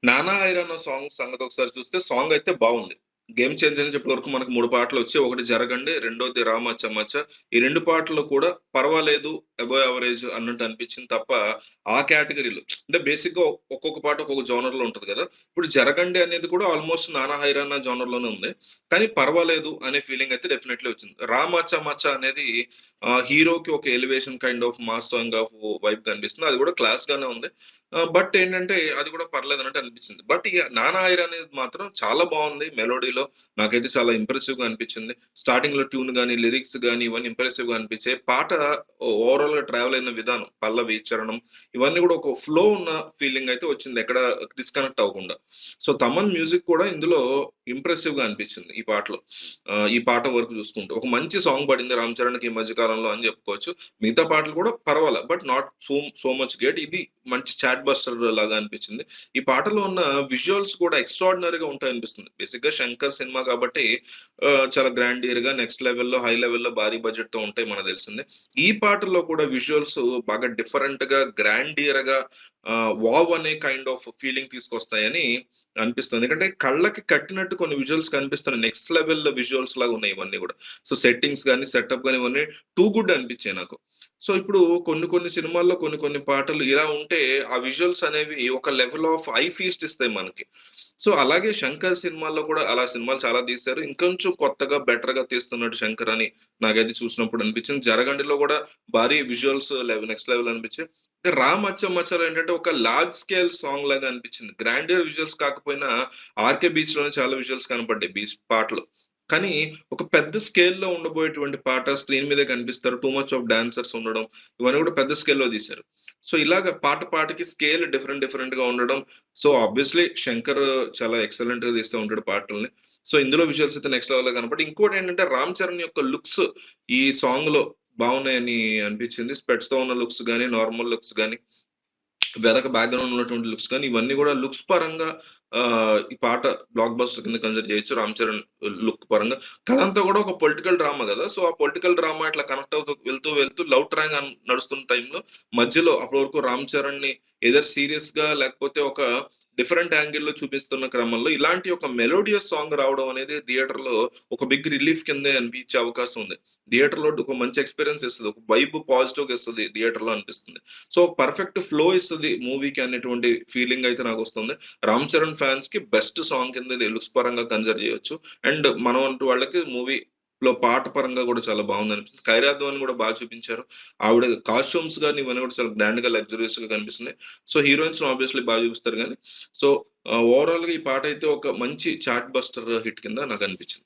'నానా హైరానా' సాంగ్ సంగతి ఒకసారి చూస్తే సాంగ్ అయితే బావుంది. గేమ్ చేంజర్ అని చెప్పే వరకు మనకు 3 పాటలొచ్చాయి. ఒకటి 'జరగండి', రెండోది 'రా మచ్చా మచ్చా'. ఈ 2 పాటలు కూడా పర్వాలేదు, అబోవ్ యావరేజ్ అన్నట్టు అనిపించింది తప్ప, ఆ కేటగరీలో అంటే బేసిక్‌గా ఒక్కొక్క పాట ఒక్కొక్క జోనర్‌లో ఉంటది కదా! ఇప్పుడు 'జరగండి' అనేది కూడా ఆల్‌మోస్ట్ 'నానా హైరానా' జోనర్‌లోనే ఉంది. కానీ పర్వాలేదు అనే ఫీలింగ్ అయితే డెఫినైట్‌లీ వచ్చింది. 'రా మచ్చా మచ్చా' అనేది హీరోకి ఒక elevation kind of mass song of vibe కనిపిస్తుంది. అది కూడా క్లాస్‌గానే ఉంది. బట్ ఏంటంటే అది కూడా పర్లేదన్నట్టు అనిపించింది. బట్ ఇగ 'నానా హైర్' అనేది మాత్రం చాలా బావుంది మెలోడీలో. నాకైతే చాలా ఇంప్రెసివ్‌గా అనిపించింది. స్టార్టింగ్‌లో ట్యూన్ గాని, లిరిక్స్ గాని ఇవన్నీ ఇంప్రెసివ్‌గా అనిపించాయి. పాట ఓవరాల్‌గా ట్రావెల్ అయిన విధానం, పల్లవి, చరణం ఇవన్నీ కూడా ఒక ఫ్లో ఉన్న ఫీలింగ్ అయితే వచ్చింది. ఎక్కడ డిస్కనెక్ట్ అవ్వకుండా. సో, తమన్ మ్యూజిక్ కూడా ఇందులో ఇంప్రెసివ్‌గా అనిపించింది ఈ పాటలో. ఈ పాట వరకు చూసుకుంటే. ఒక మంచి సాంగ్ పడింది 'రామ్ చరణ్‌కి' ఈ మధ్య కాలంలో అని చెప్పుకోవచ్చు. మిగతా పాటలు కూడా పర్వాలా. But not so much great. ఇది మంచి చాట్ బస్టర్ లాగా అనిపించింది. ఈ పాటలో ఉన్న విజువల్స్ కూడా ఎక్స్ట్రార్డినరీగా ఉంటాయనిపిస్తుంది. బేసిక్‌గా 'శంకర్' సినిమా కాబట్టి చాలా గ్రాండియర్‌గా నెక్స్ట్ లెవెల్‌లో, హై లెవెల్‌లో భారీ బడ్జెట్‌తో ఉంటాయి మనకు తెలిసిందే. ఈ పాటల్లో కూడా విజువల్స్ బాగా డిఫరెంట్‌గా, గ్రాండియర్‌గా వావ్ అనే కైండ్ ఆఫ్ ఫీలింగ్ తీసుకొస్తాయని అనిపిస్తుంది. ఎందుకంటే కళ్ళకి కట్టినట్టు కొన్ని విజువల్స్ కనిపిస్తున్నాయి. నెక్స్ట్ లెవెల్ విజువల్స్ లాగా ఉన్నాయి ఇవన్నీ గూడా. సో, సెట్టింగ్స్ గాని, సెటప్ గాని ఇవన్నీ టూ గుడ్ అనిపించాయి నాకు. సో, ఇప్పుడు కొన్ని కొన్ని సినిమాల్లో కొన్ని కొన్ని పాటలు ఇలా ఉంటే ఆ విజువల్స్ అనేవి ఒక లెవెల్ ఆఫ్ ఐ ఫీస్ట్ ఇస్తాయి మనకి. సో, అలాగే 'శంకర్' సినిమాల్లో కూడా అలా సినిమాలు చాలా తీశారు. ఇంకొంచెం కొత్తగా బెటర్‌గా తీస్తున్నాడు 'శంకర్' అని నాకైతే చూసినప్పుడు అనిపించింది. 'జరగండిలో' కూడా భారీ విజువల్స్ నెక్స్ట్ లెవెల్ అనిపించాయి. ఇంకా 'రా మచ్చా మచ్చా'లో ఏంటంటే ఒక లార్జ్ స్కేల్ సాంగ్ లాగా అనిపించింది. గ్రాండియర్ విజువల్స్ కాకపోయినా 'ఆర్‌కే బీచ్‌లోనే' చాలా విజువల్స్ కనపడ్డాయి పాటలో. కానీ ఒక పెద్ద స్కేల్‌లో ఉండబోయేటువంటి పాట స్క్రీన్ మీదే కనిపిస్తారు. టూ మచ్ ఆఫ్ డాన్సర్స్ ఉండడం ఇవన్నీ కూడా పెద్ద స్కేల్‌లో తీశారు. సో, ఇలాగ పాట పాటకి స్కేల్ డిఫరెంట్‌గా ఉండడం. సో, ఆబ్వియస్‌లీ 'శంకర్' చాలా ఎక్సలెంట్‌గా తీస్తూ ఉంటాడు పాటల్ని. సో, ఇందులో విజువల్స్ అయితే నెక్స్ట్ లెవెల్‌లో కనపడ్డాయి. ఇంకోటేంటంటే 'రామ్ చరణ్' యొక్క లుక్స్ ఈ సాంగ్‌లో బాగున్నాయని అనిపించింది. స్పెట్స్‌తో ఉన్న లుక్స్ గాని, నార్మల్ లుక్స్ గాని వెనక బ్యాక్‌గ్రౌండ్ ఉన్నటువంటి లుక్స్ కానీ, ఇవన్నీ గూడా లుక్స్ పరంగా ఈ పాట బ్లాక్ బస్టర్ కింద కన్సిడర్ చేయొచ్చు 'రామ్ చరణ్' లుక్ పరంగా. కథంతా గూడా ఒక పొలిటికల్ డ్రామా గదా! సో, ఆ పొలిటికల్ డ్రామా ఇట్లా కనెక్ట్ అవుతూ వెళ్తూ లవ్ ట్రాంగ్ నడుస్తున్న టైంలో మధ్యలో అప్పటి వరకు 'రామ్ చరణ్‌ని' ఎయిదర్ సీరియస్‌గా లేకపోతే ఒక డిఫరెంట్ యాంగిల్‌లో చూపిస్తున్న క్రమంలో ఇలాంటి ఒక మెలోడియస్ సాంగ్ రావడం అనేది థియేటర్‌లో ఒక బిగ్ రిలీఫ్ కిందే అనిపించే అవకాశం ఉంది. థియేటర్‌లో ఒక మంచి ఎక్స్‌పీరియన్స్ ఇస్తది. ఒక వైబ్ పాజిటివ్‌గా ఇస్తది థియేటర్‌లో అనిపిస్తుంది. సో, పర్ఫెక్ట్ ఫ్లో ఇస్తది మూవీకి అనేటువంటి ఫీలింగ్ అయితే నాకొస్తుంది. 'రామ్ చరణ్' ఫ్యాన్స్‌కి బెస్ట్ సాంగ్ కింద ఇది లుక్స్ పరంగా కన్సిడర్ చేయొచ్చు. అండ్ మనవంటి వాళ్ళకి మూవీలో పాట పరంగా గూడా చాలా బావుందనిపిస్తుంది. 'ఖైరా ధ్వని' గూడా చూపించారు. ఆవిడ కాస్ట్యూమ్స్ గాని ఇవన్నీ గూడా చాలా గ్రాండ్‌గా, లగ్జూరియస్‌గా కనిపిస్తున్నాయి. సో, హీరోయిన్స్‌ని ఆబ్వియస్‌లీ చూపిస్తారు గానీ, సో, ఓవరాల్‌గా ఈ పాటైతే ఒక మంచి చాట్ బస్టర్ హిట్ కింద నాకనిపించింది.